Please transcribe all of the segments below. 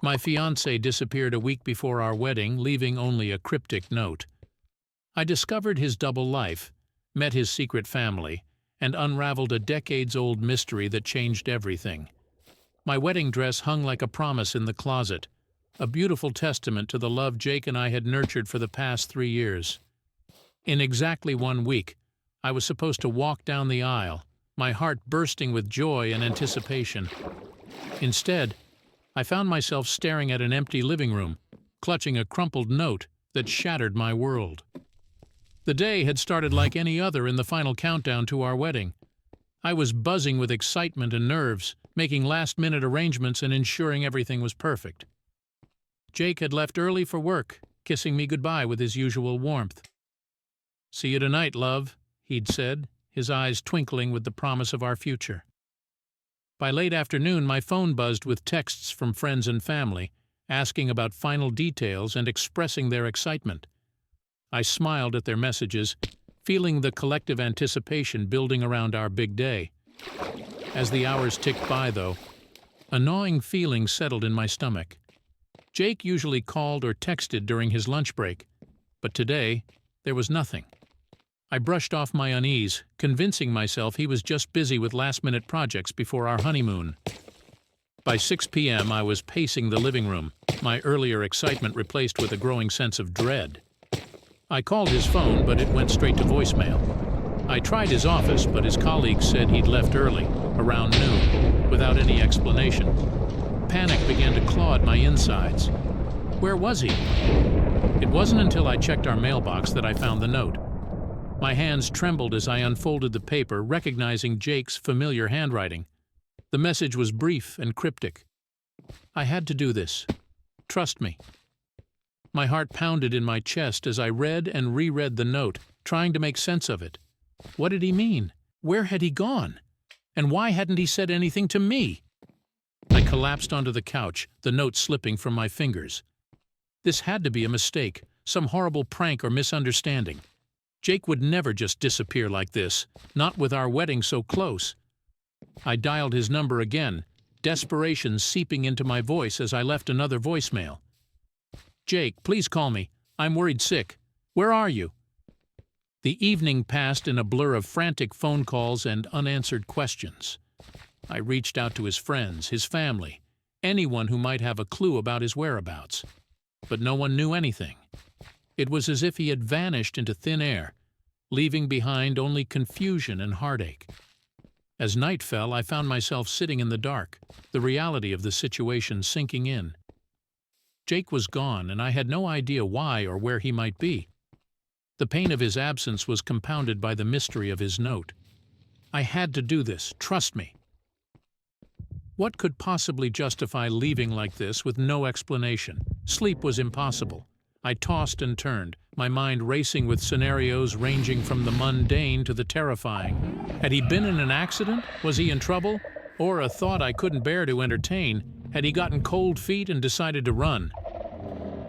My fiancé disappeared a week before our wedding, leaving only a cryptic note. I discovered his double life, met his secret family, and unraveled a decades-old mystery that changed everything. My wedding dress hung like a promise in the closet, a beautiful testament to the love Jake and I had nurtured for the past 3 years. In exactly 1 week, I was supposed to walk down the aisle, my heart bursting with joy and anticipation. Instead, I found myself staring at an empty living room, clutching a crumpled note that shattered my world. The day had started like any other in the final countdown to our wedding. I was buzzing with excitement and nerves, making last-minute arrangements and ensuring everything was perfect. Jake had left early for work, kissing me goodbye with his usual warmth. "See you tonight, love," he'd said, his eyes twinkling with the promise of our future. By late afternoon, my phone buzzed with texts from friends and family, asking about final details and expressing their excitement. I smiled at their messages, feeling the collective anticipation building around our big day. As the hours ticked by, though, a gnawing feeling settled in my stomach. Jake usually called or texted during his lunch break, but today there was nothing. I brushed off my unease, convincing myself he was just busy with last-minute projects before our honeymoon. By 6 p.m., I was pacing the living room, my earlier excitement replaced with a growing sense of dread. I called his phone, but it went straight to voicemail. I tried his office, but his colleagues said he'd left early, around noon, without any explanation. Panic began to claw at my insides. Where was he? It wasn't until I checked our mailbox that I found the note. My hands trembled as I unfolded the paper, recognizing Jake's familiar handwriting. The message was brief and cryptic. "I had to do this. Trust me." My heart pounded in my chest as I read and reread the note, trying to make sense of it. What did he mean? Where had he gone? And why hadn't he said anything to me? I collapsed onto the couch, the note slipping from my fingers. This had to be a mistake, some horrible prank or misunderstanding. Jake would never just disappear like this, not with our wedding so close. I dialed his number again, desperation seeping into my voice as I left another voicemail. "Jake, please call me. I'm worried sick. Where are you?" The evening passed in a blur of frantic phone calls and unanswered questions. I reached out to his friends, his family, anyone who might have a clue about his whereabouts. But no one knew anything. It was as if he had vanished into thin air, leaving behind only confusion and heartache. As night fell, I found myself sitting in the dark, the reality of the situation sinking in. Jake was gone, and I had no idea why or where he might be. The pain of his absence was compounded by the mystery of his note. I had to do this, trust me. What could possibly justify leaving like this with no explanation? Sleep was impossible. I tossed and turned, my mind racing with scenarios ranging from the mundane to the terrifying. Had he been in an accident? Was he in trouble? Or a thought I couldn't bear to entertain, had he gotten cold feet and decided to run?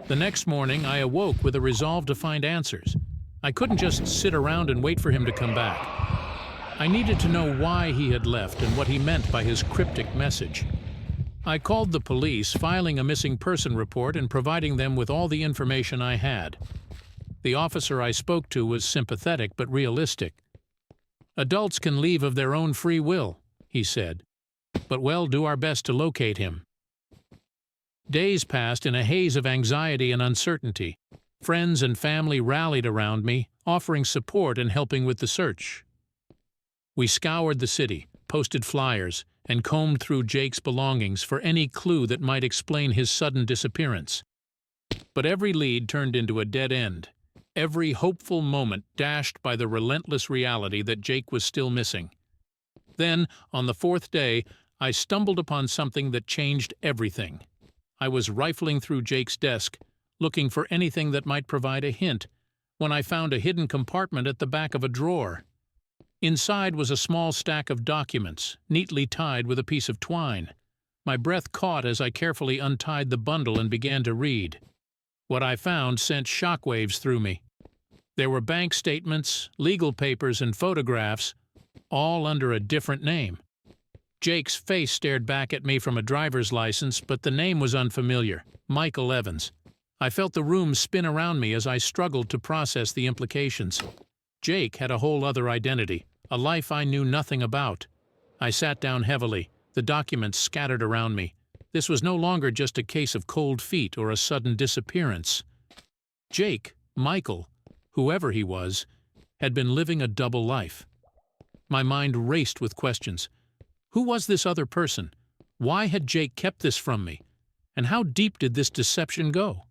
The next morning, I awoke with a resolve to find answers. I couldn't just sit around and wait for him to come back. I needed to know why he had left and what he meant by his cryptic message. I called the police, filing a missing person report and providing them with all the information I had. The officer I spoke to was sympathetic but realistic. "Adults can leave of their own free will," he said, "but we'll do our best to locate him." Days passed in a haze of anxiety and uncertainty. Friends and family rallied around me, offering support and helping with the search. We scoured the city, posted flyers, and combed through Jake's belongings for any clue that might explain his sudden disappearance. But every lead turned into a dead end, every hopeful moment dashed by the relentless reality that Jake was still missing. Then, on the 4th day, I stumbled upon something that changed everything. I was rifling through Jake's desk, looking for anything that might provide a hint, when I found a hidden compartment at the back of a drawer. Inside was a small stack of documents, neatly tied with a piece of twine. My breath caught as I carefully untied the bundle and began to read. What I found sent shockwaves through me. There were bank statements, legal papers, and photographs, all under a different name. Jake's face stared back at me from a driver's license, but the name was unfamiliar. Michael Evans. I felt the room spin around me as I struggled to process the implications. Jake had a whole other identity, a life I knew nothing about. I sat down heavily, the documents scattered around me. This was no longer just a case of cold feet or a sudden disappearance. Jake, Michael, whoever he was, had been living a double life. My mind raced with questions. Who was this other person? Why had Jake kept this from me? And how deep did this deception go?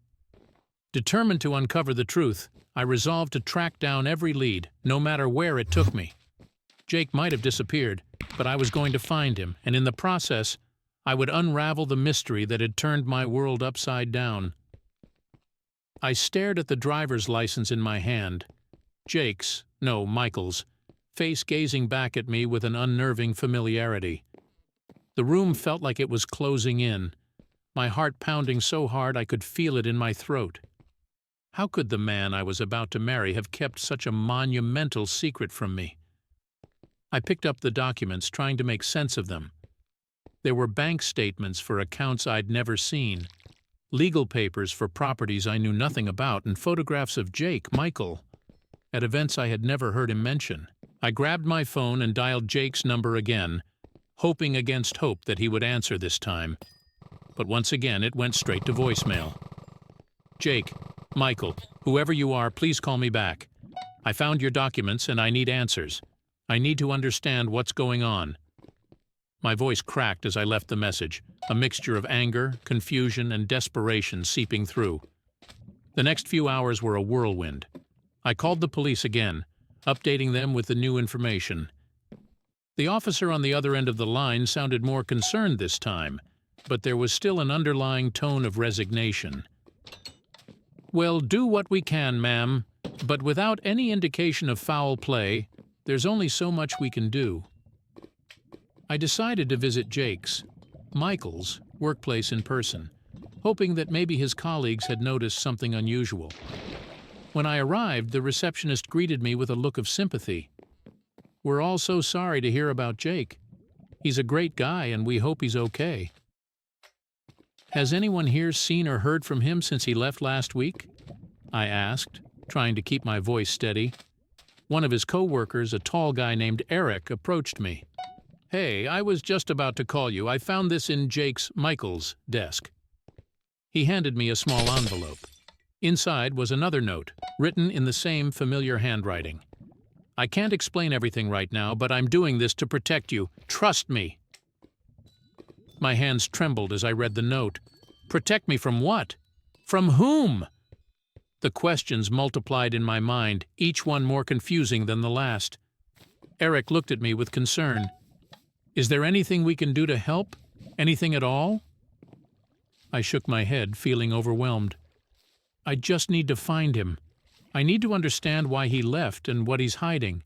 Determined to uncover the truth, I resolved to track down every lead, no matter where it took me. Jake might have disappeared, but I was going to find him, and in the process, I would unravel the mystery that had turned my world upside down. I stared at the driver's license in my hand. Michael's, face gazing back at me with an unnerving familiarity. The room felt like it was closing in, my heart pounding so hard I could feel it in my throat. How could the man I was about to marry have kept such a monumental secret from me? I picked up the documents, trying to make sense of them. There were bank statements for accounts I'd never seen, legal papers for properties I knew nothing about, and photographs of Jake, Michael, at events I had never heard him mention. I grabbed my phone and dialed Jake's number again, hoping against hope that he would answer this time. But once again, it went straight to voicemail. Jake, Michael, whoever you are, please call me back. I found your documents and I need answers. I need to understand what's going on. My voice cracked as I left the message, a mixture of anger, confusion, and desperation seeping through. The next few hours were a whirlwind. I called the police again, updating them with the new information. The officer on the other end of the line sounded more concerned this time, but there was still an underlying tone of resignation. "We'll do what we can, ma'am, but without any indication of foul play, there's only so much we can do." I decided to visit Jake's, Michael's, workplace in person, hoping that maybe his colleagues had noticed something unusual. When I arrived, the receptionist greeted me with a look of sympathy. "We're all so sorry to hear about Jake. He's a great guy and we hope he's okay. Has anyone here seen or heard from him since he left last week?" I asked, trying to keep my voice steady. One of his co-workers, a tall guy named Eric, approached me. "Hey, I was just about to call you. I found this in Michael's desk." He handed me a small envelope. Inside was another note, written in the same familiar handwriting. "I can't explain everything right now, but I'm doing this to protect you. Trust me." My hands trembled as I read the note. Protect me from what? From whom? The questions multiplied in my mind, each one more confusing than the last. Eric looked at me with concern. "Is there anything we can do to help? Anything at all?" I shook my head, feeling overwhelmed. "I just need to find him. I need to understand why he left and what he's hiding."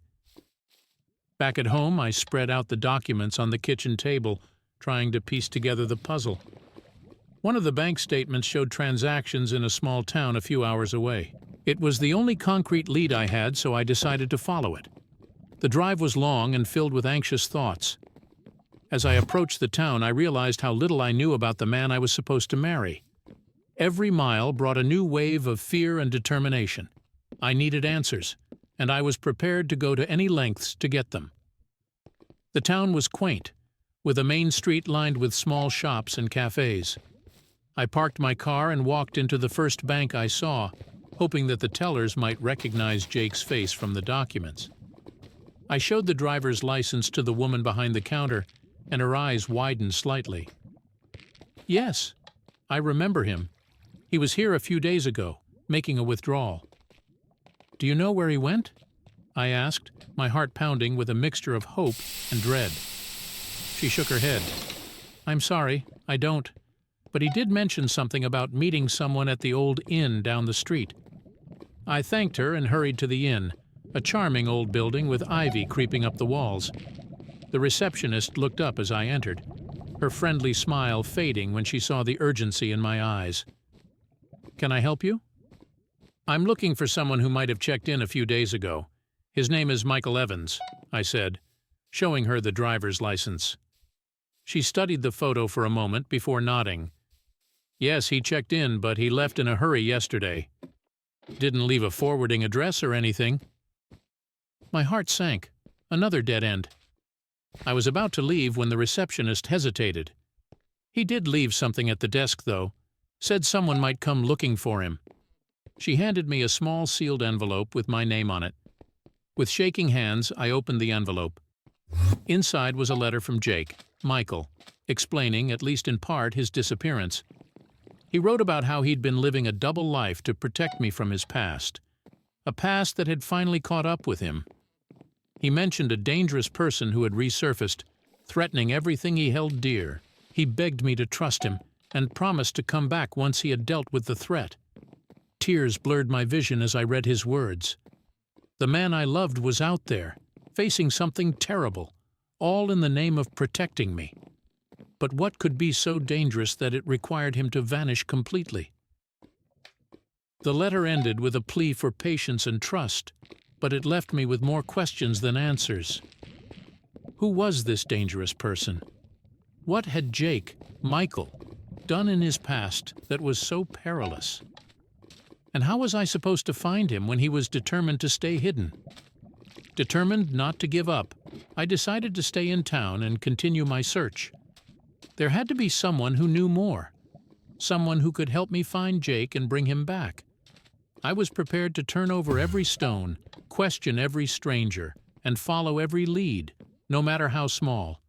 Back at home, I spread out the documents on the kitchen table, trying to piece together the puzzle. One of the bank statements showed transactions in a small town a few hours away. It was the only concrete lead I had, so I decided to follow it. The drive was long and filled with anxious thoughts. As I approached the town, I realized how little I knew about the man I was supposed to marry. Every mile brought a new wave of fear and determination. I needed answers, and I was prepared to go to any lengths to get them. The town was quaint, with a main street lined with small shops and cafes. I parked my car and walked into the first bank I saw, hoping that the tellers might recognize Jake's face from the documents. I showed the driver's license to the woman behind the counter, and her eyes widened slightly. "Yes, I remember him. He was here a few days ago, making a withdrawal." "Do you know where he went?" I asked, my heart pounding with a mixture of hope and dread. She shook her head. "I'm sorry, I don't. But he did mention something about meeting someone at the old inn down the street." I thanked her and hurried to the inn, a charming old building with ivy creeping up the walls. The receptionist looked up as I entered, her friendly smile fading when she saw the urgency in my eyes. "Can I help you?" "I'm looking for someone who might have checked in a few days ago. His name is Michael Evans," I said, showing her the driver's license. She studied the photo for a moment before nodding. Yes, he checked in, but he left in a hurry yesterday. Didn't leave a forwarding address or anything. My heart sank. Another dead end. I was about to leave when the receptionist hesitated. He did leave something at the desk, though. Said someone might come looking for him. She handed me a small sealed envelope with my name on it. With shaking hands, I opened the envelope. Inside was a letter from Jake, Michael, explaining, at least in part, his disappearance. He wrote about how he'd been living a double life to protect me from his past. A past that had finally caught up with him. He mentioned a dangerous person who had resurfaced, threatening everything he held dear. He begged me to trust him and promised to come back once he had dealt with the threat. Tears blurred my vision as I read his words. The man I loved was out there, facing something terrible, all in the name of protecting me. But what could be so dangerous that it required him to vanish completely? The letter ended with a plea for patience and trust, but it left me with more questions than answers. Who was this dangerous person? What had Jake, Michael, done in his past that was so perilous? And how was I supposed to find him when he was determined to stay hidden? Determined not to give up, I decided to stay in town and continue my search. There had to be someone who knew more, someone who could help me find Jake and bring him back. I was prepared to turn over every stone, question every stranger, and follow every lead, no matter how small.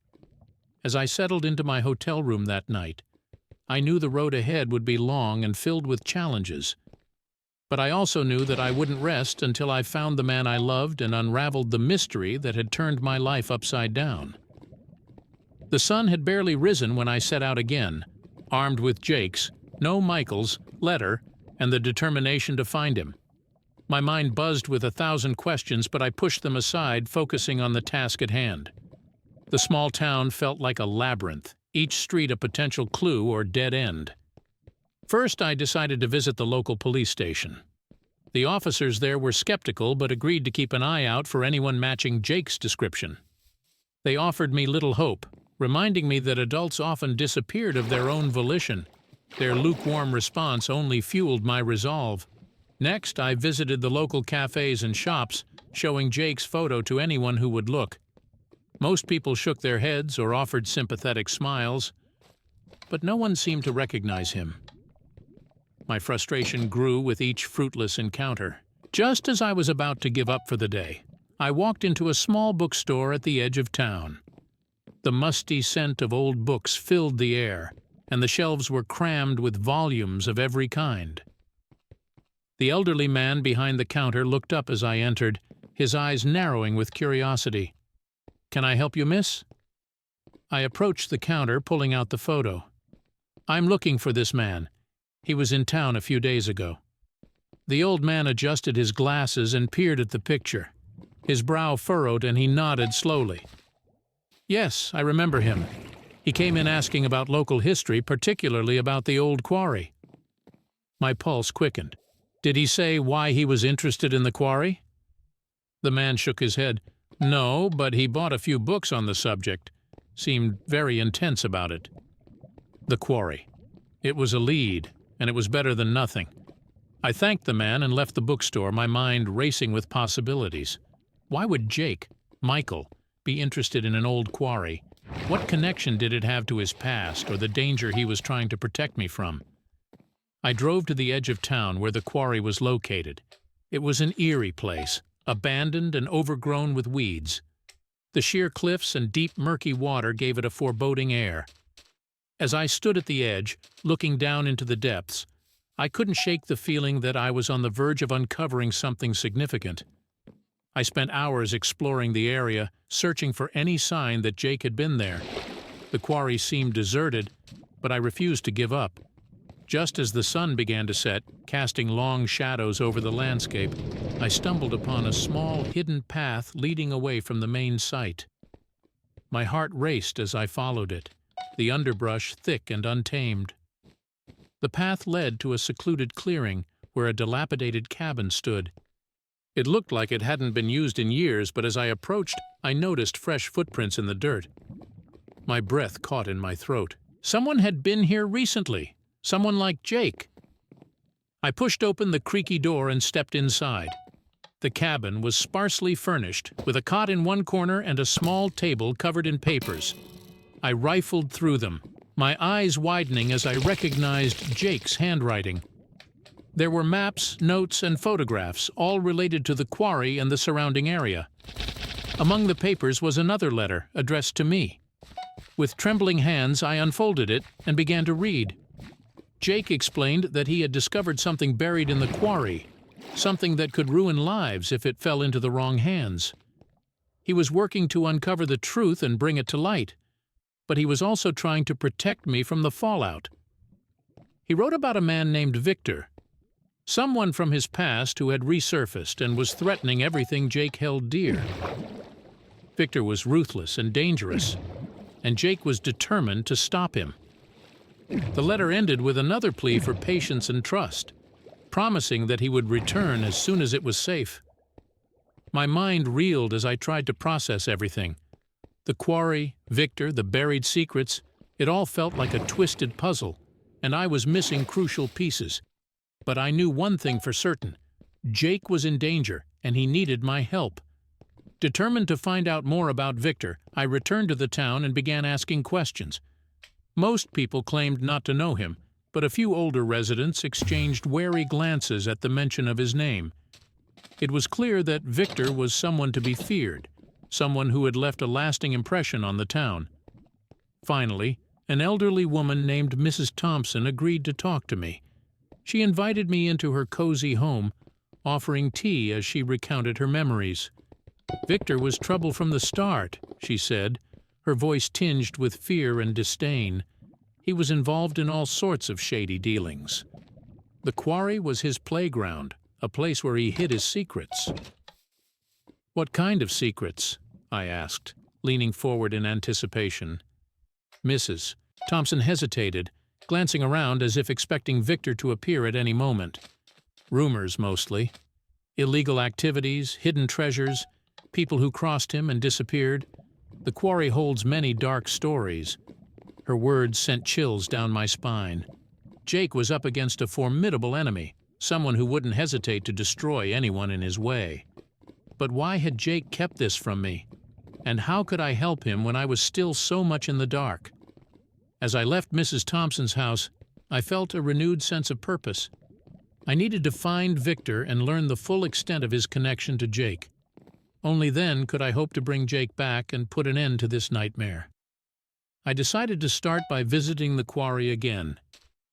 As I settled into my hotel room that night, I knew the road ahead would be long and filled with challenges. But I also knew that I wouldn't rest until I found the man I loved and unraveled the mystery that had turned my life upside down. The sun had barely risen when I set out again, armed with Jake's, no Michael's, letter and the determination to find him. My mind buzzed with 1,000 questions, but I pushed them aside, focusing on the task at hand. The small town felt like a labyrinth, each street a potential clue or dead end. First, I decided to visit the local police station. The officers there were skeptical but agreed to keep an eye out for anyone matching Jake's description. They offered me little hope, reminding me that adults often disappeared of their own volition. Their lukewarm response only fueled my resolve. Next, I visited the local cafes and shops, showing Jake's photo to anyone who would look. Most people shook their heads or offered sympathetic smiles, but no one seemed to recognize him. My frustration grew with each fruitless encounter. Just as I was about to give up for the day, I walked into a small bookstore at the edge of town. The musty scent of old books filled the air, and the shelves were crammed with volumes of every kind. The elderly man behind the counter looked up as I entered, his eyes narrowing with curiosity. "Can I help you, miss?" I approached the counter, pulling out the photo. "I'm looking for this man. He was in town a few days ago." The old man adjusted his glasses and peered at the picture. His brow furrowed and he nodded slowly. "Yes, I remember him. He came in asking about local history, particularly about the old quarry." My pulse quickened. "Did he say why he was interested in the quarry?" The man shook his head. "No, but he bought a few books on the subject. Seemed very intense about it." The quarry. It was a lead, and it was better than nothing. I thanked the man and left the bookstore, my mind racing with possibilities. Why would Jake, Michael, be interested in an old quarry? What connection did it have to his past or the danger he was trying to protect me from? I drove to the edge of town where the quarry was located. It was an eerie place, abandoned and overgrown with weeds. The sheer cliffs and deep murky water gave it a foreboding air. As I stood at the edge, looking down into the depths, I couldn't shake the feeling that I was on the verge of uncovering something significant. I spent hours exploring the area, searching for any sign that Jake had been there. The quarry seemed deserted, but I refused to give up. Just as the sun began to set, casting long shadows over the landscape, I stumbled upon a small, hidden path leading away from the main site. My heart raced as I followed it, the underbrush thick and untamed. The path led to a secluded clearing where a dilapidated cabin stood. It looked like it hadn't been used in years, but as I approached, I noticed fresh footprints in the dirt. My breath caught in my throat. Someone had been here recently. Someone like Jake. I pushed open the creaky door and stepped inside. The cabin was sparsely furnished, with a cot in one corner and a small table covered in papers. I rifled through them, my eyes widening as I recognized Jake's handwriting. There were maps, notes, and photographs, all related to the quarry and the surrounding area. Among the papers was another letter addressed to me. With trembling hands, I unfolded it and began to read. Jake explained that he had discovered something buried in the quarry, something that could ruin lives if it fell into the wrong hands. He was working to uncover the truth and bring it to light, but he was also trying to protect me from the fallout. He wrote about a man named Victor, someone from his past who had resurfaced and was threatening everything Jake held dear. Victor was ruthless and dangerous, and Jake was determined to stop him. The letter ended with another plea for patience and trust, promising that he would return as soon as it was safe. My mind reeled as I tried to process everything. The quarry, Victor, the buried secrets, it all felt like a twisted puzzle, and I was missing crucial pieces. But I knew one thing for certain. Jake was in danger, and he needed my help. Determined to find out more about Victor, I returned to the town and began asking questions. Most people claimed not to know him, but a few older residents exchanged wary glances at the mention of his name. It was clear that Victor was someone to be feared, someone who had left a lasting impression on the town. Finally, an elderly woman named Mrs. Thompson agreed to talk to me. She invited me into her cozy home, offering tea as she recounted her memories. Victor was trouble from the start, she said, her voice tinged with fear and disdain. He was involved in all sorts of shady dealings. The quarry was his playground, a place where he hid his secrets. "What kind of secrets?" I asked, leaning forward in anticipation. Mrs. Thompson hesitated, glancing around as if expecting Victor to appear at any moment. Rumors, mostly. Illegal activities, hidden treasures, people who crossed him and disappeared. The quarry holds many dark stories. Her words sent chills down my spine. Jake was up against a formidable enemy, someone who wouldn't hesitate to destroy anyone in his way. But why had Jake kept this from me? And how could I help him when I was still so much in the dark? As I left Mrs. Thompson's house, I felt a renewed sense of purpose. I needed to find Victor and learn the full extent of his connection to Jake. Only then could I hope to bring Jake back and put an end to this nightmare. I decided to start by visiting the quarry again,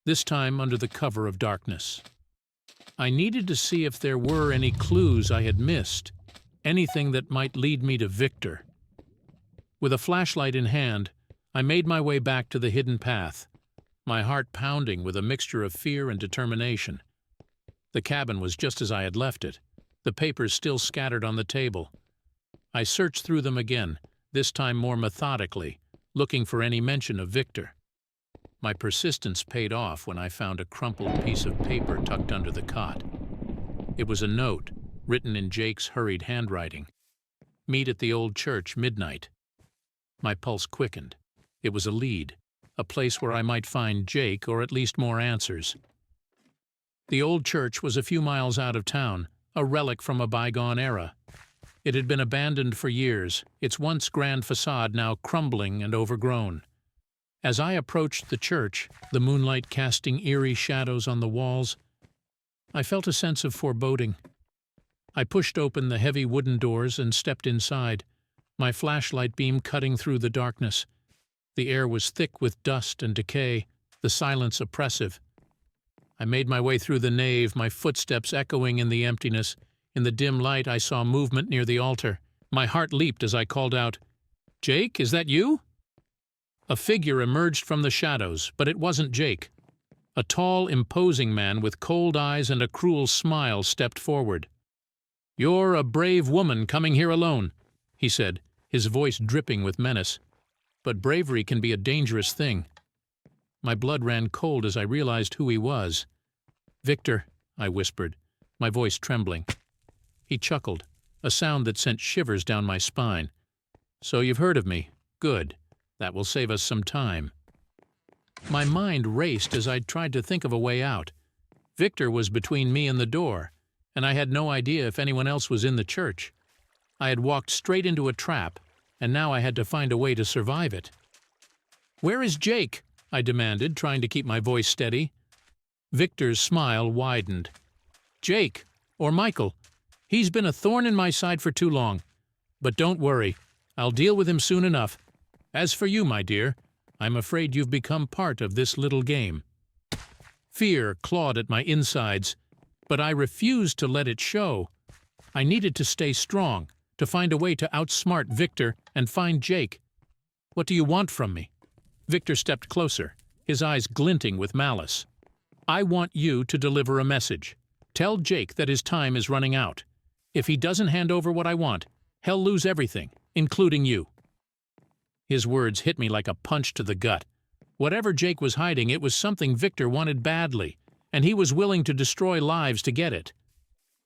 this time under the cover of darkness. I needed to see if there were any clues I had missed, anything that might lead me to Victor. With a flashlight in hand, I made my way back to the hidden path, my heart pounding with a mixture of fear and determination. The cabin was just as I had left it, the papers still scattered on the table. I searched through them again, this time more methodically, looking for any mention of Victor. My persistence paid off when I found a crumpled piece of paper tucked under the cot. It was a note, written in Jake's hurried handwriting. "Meet at the old church, midnight." My pulse quickened. It was a lead, a place where I might find Jake or at least more answers. The old church was a few miles out of town, a relic from a bygone era. It had been abandoned for years, its once grand facade now crumbling and overgrown. As I approached the church, the moonlight casting eerie shadows on the walls, I felt a sense of foreboding. I pushed open the heavy wooden doors and stepped inside, my flashlight beam cutting through the darkness. The air was thick with dust and decay, the silence oppressive. I made my way through the nave, my footsteps echoing in the emptiness. In the dim light, I saw movement near the altar. My heart leaped as I called out, "Jake, is that you?" A figure emerged from the shadows, but it wasn't Jake. A tall, imposing man with cold eyes and a cruel smile stepped forward. "You're a brave woman coming here alone," he said, his voice dripping with menace. "But bravery can be a dangerous thing." My blood ran cold as I realized who he was. "Victor," I whispered, my voice trembling. He chuckled, a sound that sent shivers down my spine. "So you've heard of me. Good. That will save us some time. My mind raced as I tried to think of a way out. Victor was between me and the door, and I had no idea if anyone else was in the church. I had walked straight into a trap, and now I had to find a way to survive it. "Where is Jake?" I demanded, trying to keep my voice steady. Victor's smile widened. "Jake, or Michael. He's been a thorn in my side for too long. But don't worry, I'll deal with him soon enough. As for you, my dear, I'm afraid you've become part of this little game." Fear clawed at my insides, but I refused to let it show. I needed to stay strong, to find a way to outsmart Victor and find Jake. "What do you want from me?" Victor stepped closer, his eyes glinting with malice. "I want you to deliver a message. Tell Jake that his time is running out. If he doesn't hand over what I want, he'll lose everything, including you." His words hit me like a punch to the gut. Whatever Jake was hiding, it was something Victor wanted badly, and he was willing to destroy lives to get it.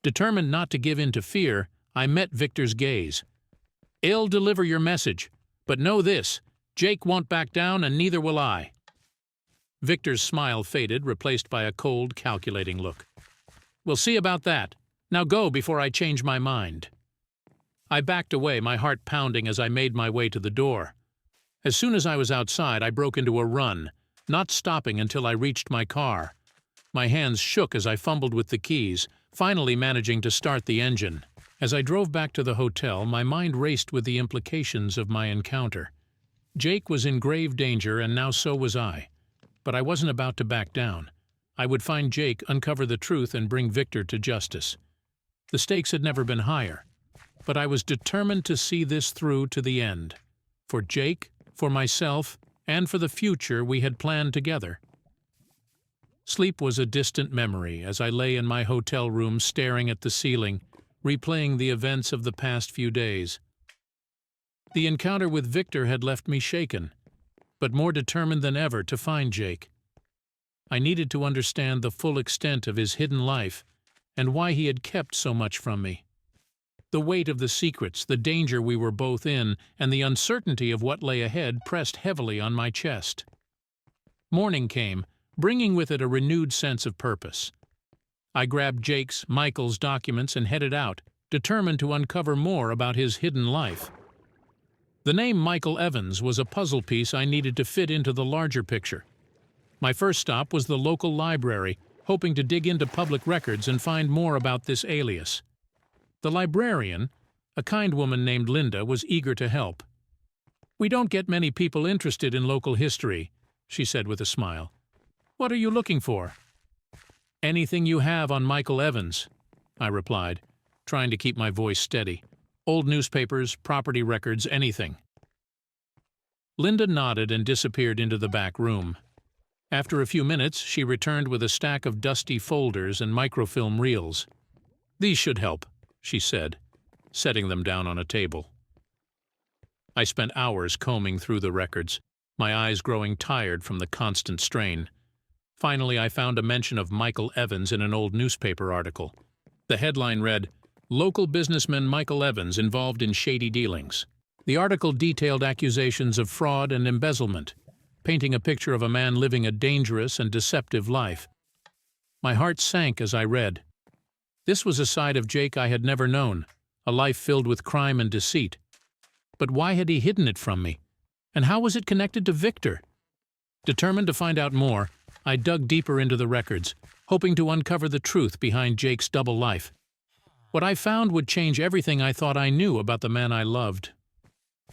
Determined not to give in to fear, I met Victor's gaze. "I'll deliver your message, but know this, Jake won't back down and neither will I." Victor's smile faded, replaced by a cold, calculating look. "We'll see about that. Now go before I change my mind." I backed away, my heart pounding as I made my way to the door. As soon as I was outside, I broke into a run, not stopping until I reached my car. My hands shook as I fumbled with the keys, finally managing to start the engine. As I drove back to the hotel, my mind raced with the implications of my encounter. Jake was in grave danger, and now so was I. But I wasn't about to back down. I would find Jake, uncover the truth, and bring Victor to justice. The stakes had never been higher, but I was determined to see this through to the end. For Jake, for myself, and for the future we had planned together. Sleep was a distant memory as I lay in my hotel room staring at the ceiling, replaying the events of the past few days. The encounter with Victor had left me shaken, but more determined than ever to find Jake. I needed to understand the full extent of his hidden life and why he had kept so much from me. The weight of the secrets, the danger we were both in, and the uncertainty of what lay ahead pressed heavily on my chest. Morning came, bringing with it a renewed sense of purpose. I grabbed Jake's, Michael's documents and headed out, determined to uncover more about his hidden life. The name Michael Evans was a puzzle piece I needed to fit into the larger picture. My first stop was the local library, hoping to dig into public records and find more about this alias. The librarian, a kind woman named Linda, was eager to help. "We don't get many people interested in local history," she said with a smile. "What are you looking for?" "Anything you have on Michael Evans," I replied, trying to keep my voice steady. "Old newspapers, property records, anything." Linda nodded and disappeared into the back room. After a few minutes, she returned with a stack of dusty folders and microfilm reels. "These should help," she said, setting them down on a table. I spent hours combing through the records, my eyes growing tired from the constant strain. Finally, I found a mention of Michael Evans in an old newspaper article. The headline read, "Local businessman Michael Evans involved in shady dealings." The article detailed accusations of fraud and embezzlement, painting a picture of a man living a dangerous and deceptive life. My heart sank as I read. This was a side of Jake I had never known, a life filled with crime and deceit. But why had he hidden it from me? And how was it connected to Victor? Determined to find out more, I dug deeper into the records, hoping to uncover the truth behind Jake's double life. What I found would change everything I thought I knew about the man I loved.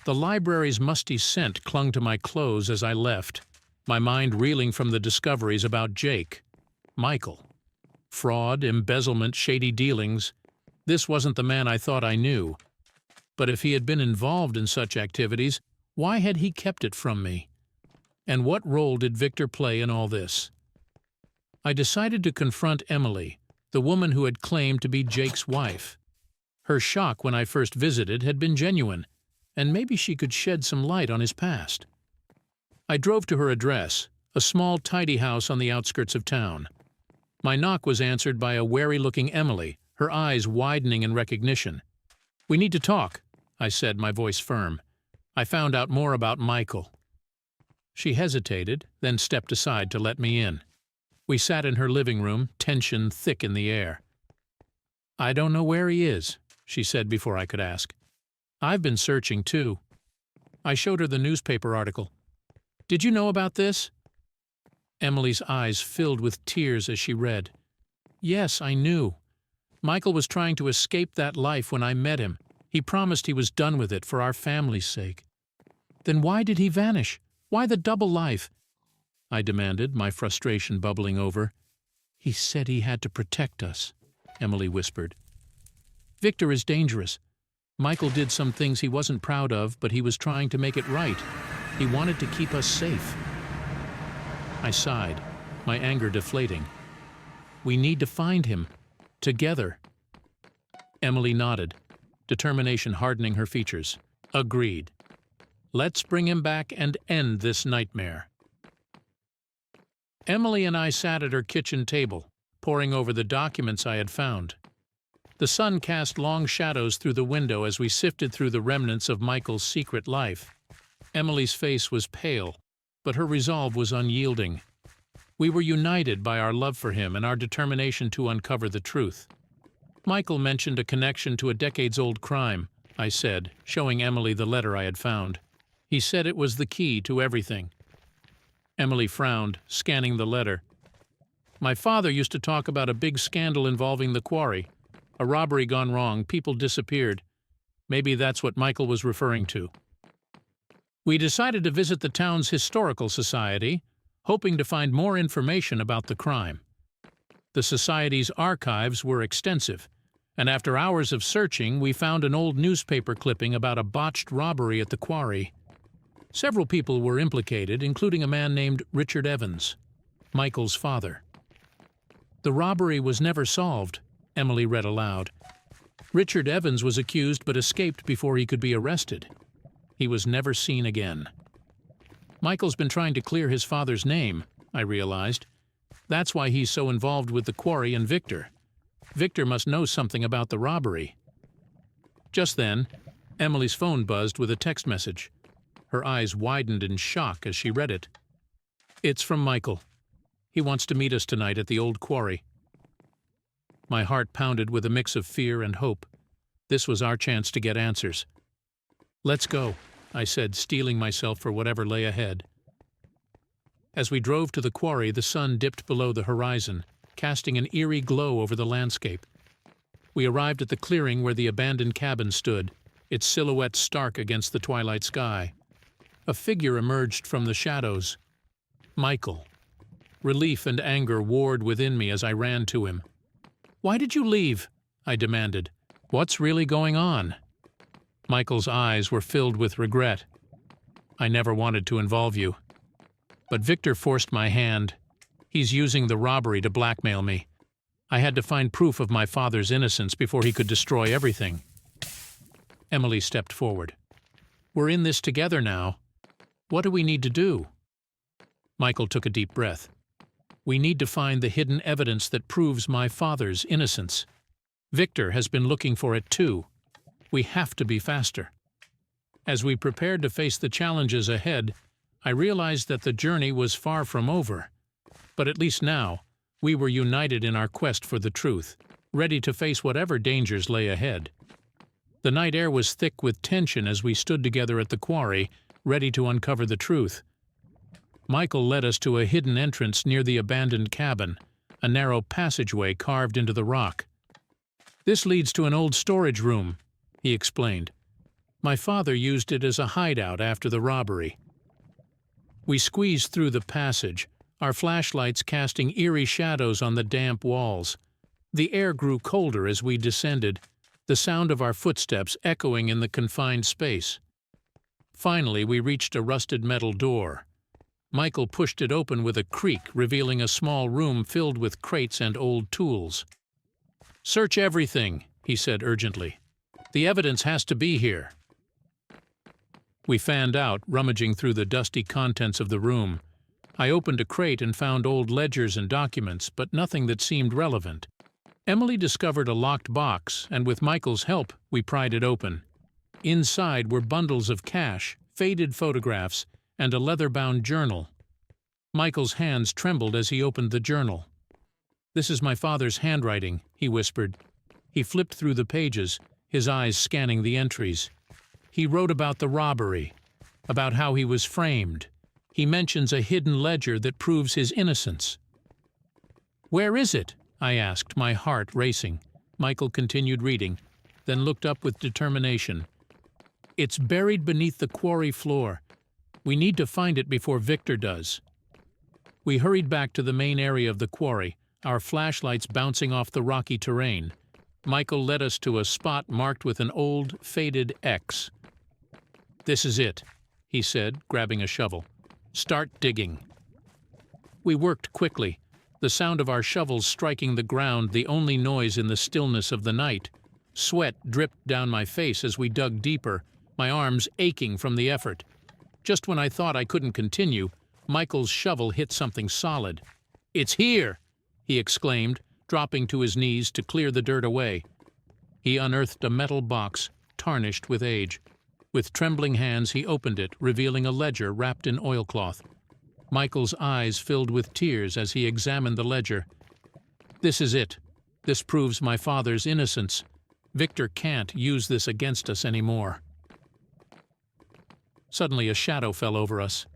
The library's musty scent clung to my clothes as I left, my mind reeling from the discoveries about Jake, Michael. Fraud, embezzlement, shady dealings. This wasn't the man I thought I knew. But if he had been involved in such activities, why had he kept it from me? And what role did Victor play in all this? I decided to confront Emily, the woman who had claimed to be Jake's wife. Her shock when I first visited had been genuine, and maybe she could shed some light on his past. I drove to her address, a small, tidy house on the outskirts of town. My knock was answered by a wary-looking Emily, her eyes widening in recognition. "We need to talk," I said, my voice firm. "I found out more about Michael. She hesitated, then stepped aside to let me in. We sat in her living room, tension thick in the air. "I don't know where he is," she said before I could ask. "I've been searching, too." I showed her the newspaper article. "Did you know about this?" Emily's eyes filled with tears as she read. "Yes, I knew. Michael was trying to escape that life when I met him. He promised he was done with it for our family's sake." "Then why did he vanish? Why the double life?" I demanded, my frustration bubbling over. "He said he had to protect us," Emily whispered. "Victor is dangerous. Michael did some things he wasn't proud of, but he was trying to make it right. He wanted to keep us safe." I sighed, my anger deflating. "We need to find him. Together." Emily nodded, determination hardening her features. "Agreed. Let's bring him back and end this nightmare." Emily and I sat at her kitchen table, poring over the documents I had found. The sun cast long shadows through the window as we sifted through the remnants of Michael's secret life. Emily's face was pale, but her resolve was unyielding. We were united by our love for him and our determination to uncover the truth. "Michael mentioned a connection to a decades-old crime," I said, showing Emily the letter I had found. "He said it was the key to everything." Emily frowned, scanning the letter. "My father used to talk about a big scandal involving the quarry. A robbery gone wrong, people disappeared. Maybe that's what Michael was referring to." We decided to visit the town's historical society, hoping to find more information about the crime. The society's archives were extensive, and after hours of searching, we found an old newspaper clipping about a botched robbery at the quarry. Several people were implicated, including a man named Richard Evans, Michael's father. "The robbery was never solved," Emily read aloud. "Richard Evans was accused but escaped before he could be arrested. He was never seen again." "Michael's been trying to clear his father's name," I realized. "That's why he's so involved with the quarry and Victor. Victor must know something about the robbery." Just then, Emily's phone buzzed with a text message. Her eyes widened in shock as she read it. "It's from Michael. He wants to meet us tonight at the old quarry." My heart pounded with a mix of fear and hope. This was our chance to get answers. "Let's go," I said, steeling myself for whatever lay ahead. As we drove to the quarry, the sun dipped below the horizon, casting an eerie glow over the landscape. We arrived at the clearing where the abandoned cabin stood, its silhouette stark against the twilight sky. A figure emerged from the shadows. Michael. Relief and anger warred within me as I ran to him. "Why did you leave?" I demanded. "What's really going on?" Michael's eyes were filled with regret. "I never wanted to involve you. But Victor forced my hand. He's using the robbery to blackmail me. I had to find proof of my father's innocence before he could destroy everything." Emily stepped forward. "We're in this together now. What do we need to do?" Michael took a deep breath. "We need to find the hidden evidence that proves my father's innocence. Victor has been looking for it too. We have to be faster." As we prepared to face the challenges ahead, I realized that the journey was far from over. But at least now, we were united in our quest for the truth, ready to face whatever dangers lay ahead. The night air was thick with tension as we stood together at the quarry, ready to uncover the truth. Michael led us to a hidden entrance near the abandoned cabin, a narrow passageway carved into the rock. "This leads to an old storage room," he explained. "My father used it as a hideout after the robbery." We squeezed through the passage, our flashlights casting eerie shadows on the damp walls. The air grew colder as we descended, the sound of our footsteps echoing in the confined space. Finally, we reached a rusted metal door. Michael pushed it open with a creak, revealing a small room filled with crates and old tools. "Search everything," he said urgently. "The evidence has to be here." We fanned out, rummaging through the dusty contents of the room. I opened a crate and found old ledgers and documents, but nothing that seemed relevant. Emily discovered a locked box, and with Michael's help, we pried it open. Inside were bundles of cash, faded photographs, and a leather-bound journal. Michael's hands trembled as he opened the journal. "This is my father's handwriting," he whispered. He flipped through the pages, his eyes scanning the entries. He wrote about the robbery, about how he was framed. He mentions a hidden ledger that proves his innocence. "Where is it?" I asked, my heart racing. Michael continued reading, then looked up with determination. "It's buried beneath the quarry floor. We need to find it before Victor does." We hurried back to the main area of the quarry, our flashlights bouncing off the rocky terrain. Michael led us to a spot marked with an old, faded X. "This is it," he said, grabbing a shovel. "Start digging." We worked quickly, the sound of our shovels striking the ground the only noise in the stillness of the night. Sweat dripped down my face as we dug deeper, my arms aching from the effort. Just when I thought I couldn't continue, Michael's shovel hit something solid. "It's here!" he exclaimed, dropping to his knees to clear the dirt away. He unearthed a metal box, tarnished with age. With trembling hands he opened it, revealing a ledger wrapped in oilcloth. Michael's eyes filled with tears as he examined the ledger. "This is it. This proves my father's innocence. Victor can't use this against us anymore." Suddenly a shadow fell over us.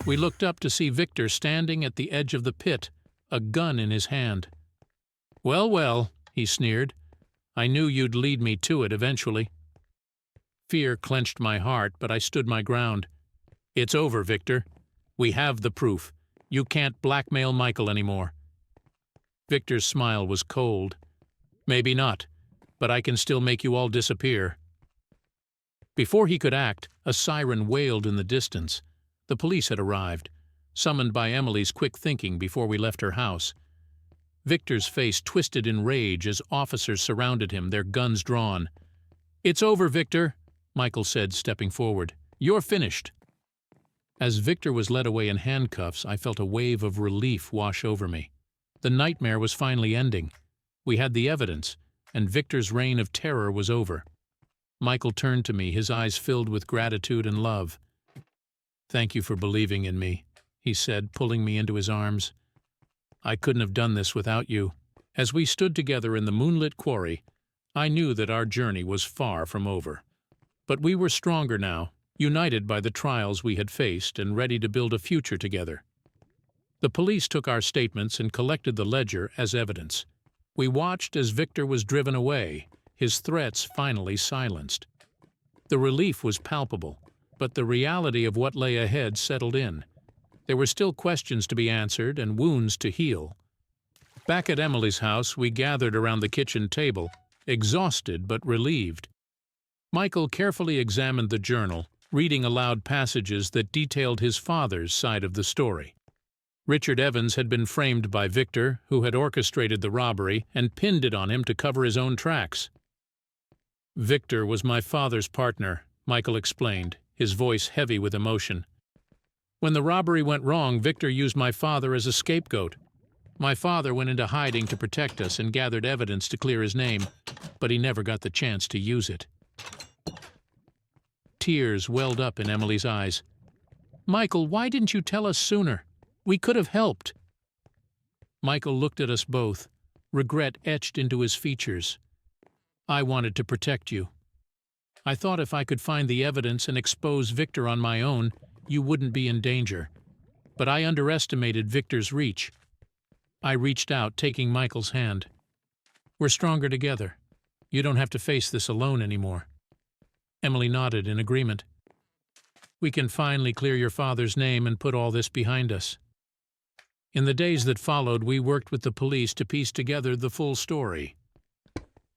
We looked up to see Victor standing at the edge of the pit, a gun in his hand. "Well, well," he sneered. "I knew you'd lead me to it eventually." Fear clenched my heart, but I stood my ground. "It's over, Victor. We have the proof. You can't blackmail Michael anymore." Victor's smile was cold. "Maybe not, but I can still make you all disappear." Before he could act, a siren wailed in the distance. The police had arrived, summoned by Emily's quick thinking before we left her house. Victor's face twisted in rage as officers surrounded him, their guns drawn. "It's over, Victor," Michael said, stepping forward. "You're finished." As Victor was led away in handcuffs, I felt a wave of relief wash over me. The nightmare was finally ending. We had the evidence, and Victor's reign of terror was over. Michael turned to me, his eyes filled with gratitude and love. "Thank you for believing in me," he said, pulling me into his arms. "I couldn't have done this without you." As we stood together in the moonlit quarry, I knew that our journey was far from over. But we were stronger now, united by the trials we had faced and ready to build a future together. The police took our statements and collected the ledger as evidence. We watched as Victor was driven away, his threats finally silenced. The relief was palpable, but the reality of what lay ahead settled in. There were still questions to be answered and wounds to heal. Back at Emily's house, we gathered around the kitchen table, exhausted but relieved. Michael carefully examined the journal, reading aloud passages that detailed his father's side of the story. Richard Evans had been framed by Victor, who had orchestrated the robbery and pinned it on him to cover his own tracks. "Victor was my father's partner," Michael explained, his voice heavy with emotion. "When the robbery went wrong, Victor used my father as a scapegoat. My father went into hiding to protect us and gathered evidence to clear his name, but he never got the chance to use it." Tears welled up in Emily's eyes. "Michael, why didn't you tell us sooner? We could have helped." Michael looked at us both, regret etched into his features. "I wanted to protect you. I thought if I could find the evidence and expose Victor on my own, you wouldn't be in danger. But I underestimated Victor's reach." I reached out, taking Michael's hand. "We're stronger together. You don't have to face this alone anymore." Emily nodded in agreement. "We can finally clear your father's name and put all this behind us." In the days that followed, we worked with the police to piece together the full story.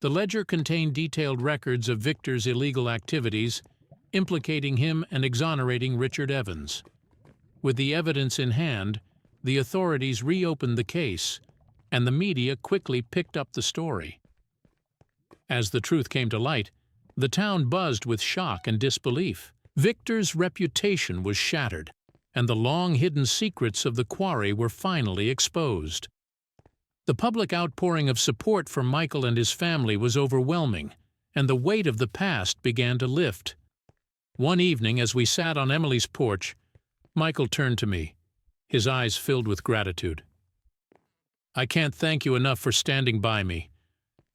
The ledger contained detailed records of Victor's illegal activities, implicating him and exonerating Richard Evans. With the evidence in hand, the authorities reopened the case, and the media quickly picked up the story. As the truth came to light, the town buzzed with shock and disbelief. Victor's reputation was shattered, and the long-hidden secrets of the quarry were finally exposed. The public outpouring of support for Michael and his family was overwhelming, and the weight of the past began to lift. One evening, as we sat on Emily's porch, Michael turned to me, his eyes filled with gratitude. "I can't thank you enough for standing by me.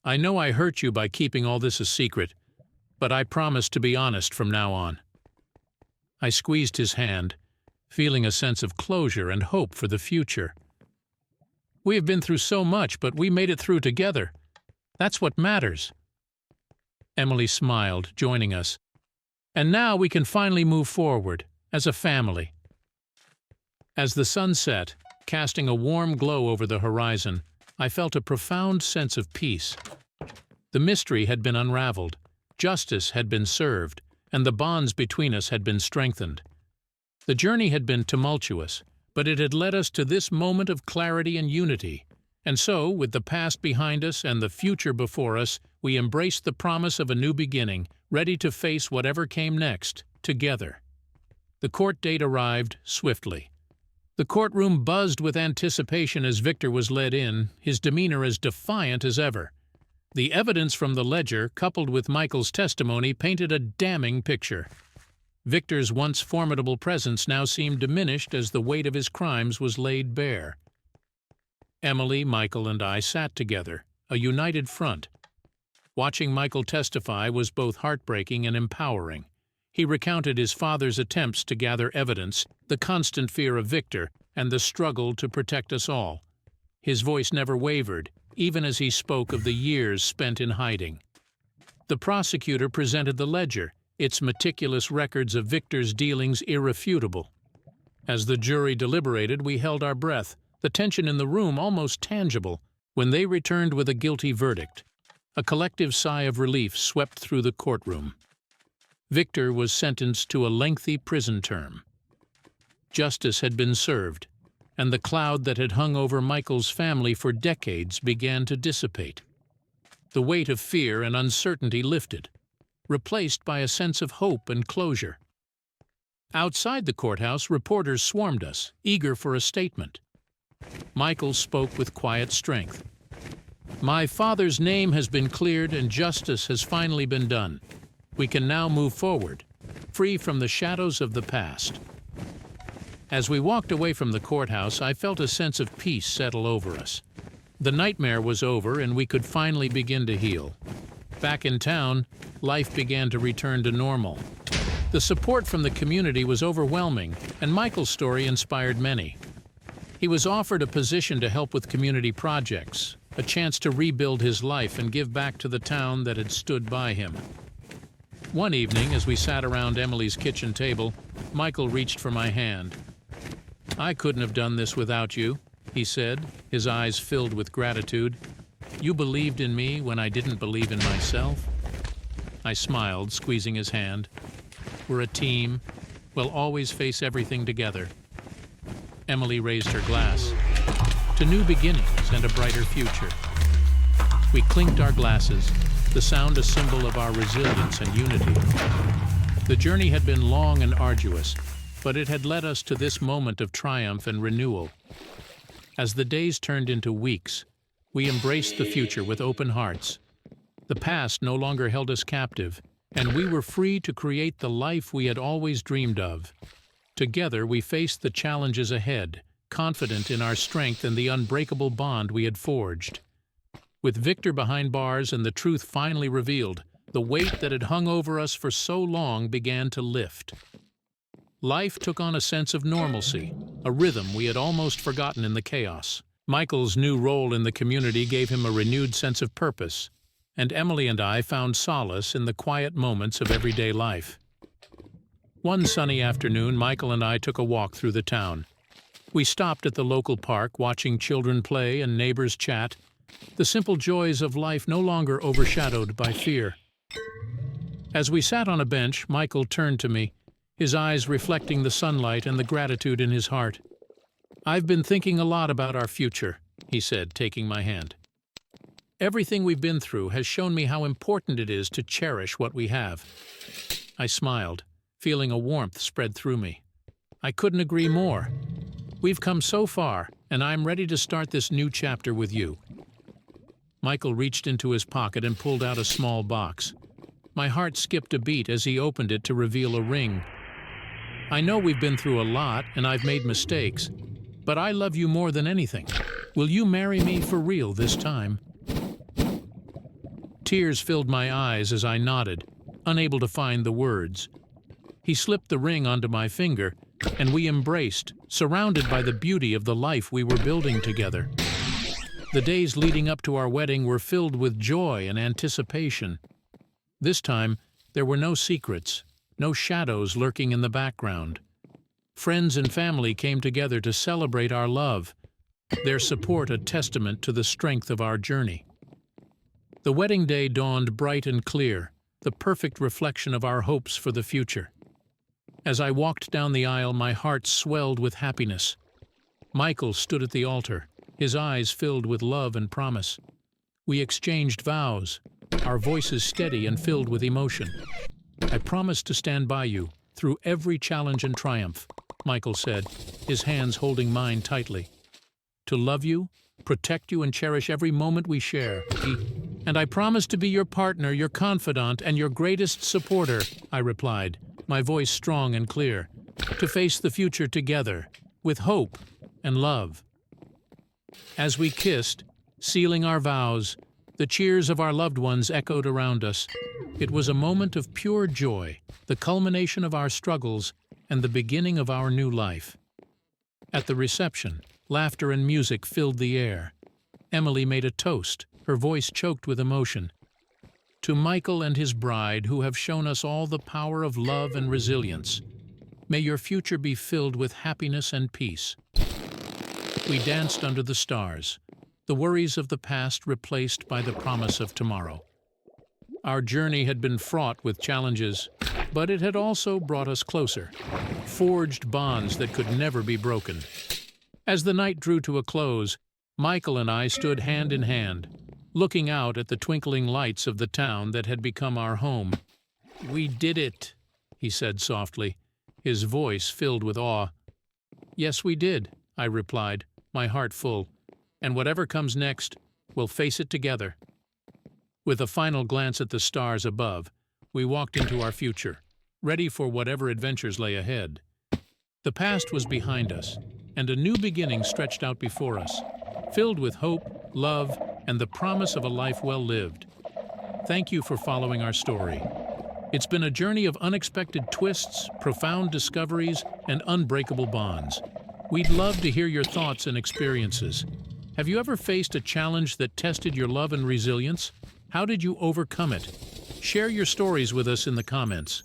I know I hurt you by keeping all this a secret, but I promise to be honest from now on." I squeezed his hand, feeling a sense of closure and hope for the future. "We have been through so much, but we made it through together. That's what matters." Emily smiled, joining us. "And now we can finally move forward, as a family." As the sun set, casting a warm glow over the horizon, I felt a profound sense of peace. The mystery had been unraveled, justice had been served, and the bonds between us had been strengthened. The journey had been tumultuous, but it had led us to this moment of clarity and unity. And so, with the past behind us and the future before us, we embraced the promise of a new beginning, ready to face whatever came next, together. The court date arrived swiftly. The courtroom buzzed with anticipation as Victor was led in, his demeanor as defiant as ever. The evidence from the ledger, coupled with Michael's testimony, painted a damning picture. Victor's once formidable presence now seemed diminished as the weight of his crimes was laid bare. Emily, Michael, and I sat together, a united front. Watching Michael testify was both heartbreaking and empowering. He recounted his father's attempts to gather evidence, the constant fear of Victor, and the struggle to protect us all. His voice never wavered, even as he spoke of the years spent in hiding. The prosecutor presented the ledger, its meticulous records of Victor's dealings irrefutable. As the jury deliberated, we held our breath, the tension in the room almost tangible, when they returned with a guilty verdict. A collective sigh of relief swept through the courtroom. Victor was sentenced to a lengthy prison term. Justice had been served, and the cloud that had hung over Michael's family for decades began to dissipate. The weight of fear and uncertainty lifted, replaced by a sense of hope and closure. Outside the courthouse, reporters swarmed us, eager for a statement. Michael spoke with quiet strength. "My father's name has been cleared and justice has finally been done. We can now move forward, free from the shadows of the past." As we walked away from the courthouse, I felt a sense of peace settle over us. The nightmare was over and we could finally begin to heal. Back in town, life began to return to normal. The support from the community was overwhelming, and Michael's story inspired many. He was offered a position to help with community projects, a chance to rebuild his life and give back to the town that had stood by him. One evening, as we sat around Emily's kitchen table, Michael reached for my hand. "I couldn't have done this without you," he said, his eyes filled with gratitude. "You believed in me when I didn't believe in myself." I smiled, squeezing his hand. "We're a team. We'll always face everything together." Emily raised her glass. "To new beginnings and a brighter future." We clinked our glasses, the sound a symbol of our resilience and unity. The journey had been long and arduous, but it had led us to this moment of triumph and renewal. As the days turned into weeks, we embraced the future with open hearts. The past no longer held us captive, and we were free to create the life we had always dreamed of. Together we faced the challenges ahead, confident in our strength and the unbreakable bond we had forged. With Victor behind bars and the truth finally revealed, the weight that had hung over us for so long began to lift. Life took on a sense of normalcy, a rhythm we had almost forgotten in the chaos. Michael's new role in the community gave him a renewed sense of purpose, and Emily and I found solace in the quiet moments of everyday life. One sunny afternoon, Michael and I took a walk through the town. We stopped at the local park, watching children play and neighbors chat, the simple joys of life no longer overshadowed by fear. As we sat on a bench, Michael turned to me, his eyes reflecting the sunlight and the gratitude in his heart. "I've been thinking a lot about our future," he said, taking my hand. "Everything we've been through has shown me how important it is to cherish what we have." I smiled, feeling a warmth spread through me. "I couldn't agree more. We've come so far, and I'm ready to start this new chapter with you." Michael reached into his pocket and pulled out a small box. My heart skipped a beat as he opened it to reveal a ring. I know we've been through a lot and I've made mistakes, but I love you more than anything. Will you marry me for real this time?" Tears filled my eyes as I nodded, unable to find the words. He slipped the ring onto my finger, and we embraced, surrounded by the beauty of the life we were building together. The days leading up to our wedding were filled with joy and anticipation. This time, there were no secrets, no shadows lurking in the background. Friends and family came together to celebrate our love, their support a testament to the strength of our journey. The wedding day dawned bright and clear, the perfect reflection of our hopes for the future. As I walked down the aisle, my heart swelled with happiness. Michael stood at the altar, his eyes filled with love and promise. We exchanged vows, our voices steady and filled with emotion. "I promise to stand by you through every challenge and triumph," Michael said, his hands holding mine tightly. "To love you, protect you, and cherish every moment we share." "And I promise to be your partner, your confidant, and your greatest supporter," I replied, my voice strong and clear, "to face the future together, with hope and love." As we kissed, sealing our vows, the cheers of our loved ones echoed around us. It was a moment of pure joy, the culmination of our struggles and the beginning of our new life. At the reception, laughter and music filled the air. Emily made a toast, her voice choked with emotion. "To Michael and his bride, who have shown us all the power of love and resilience, may your future be filled with happiness and peace." We danced under the stars, the worries of the past replaced by the promise of tomorrow. Our journey had been fraught with challenges, but it had also brought us closer, forged bonds that could never be broken. As the night drew to a close, Michael and I stood hand in hand, looking out at the twinkling lights of the town that had become our home. "We did it," he said softly, his voice filled with awe. "Yes, we did," I replied, my heart full, "and whatever comes next, we'll face it together." With a final glance at the stars above, we walked into our future, ready for whatever adventures lay ahead. The past was behind us, and a new beginning stretched out before us, filled with hope, love, and the promise of a life well lived. Thank you for following our story. It's been a journey of unexpected twists, profound discoveries, and unbreakable bonds. We'd love to hear your thoughts and experiences. Have you ever faced a challenge that tested your love and resilience? How did you overcome it? Share your stories with us in the comments.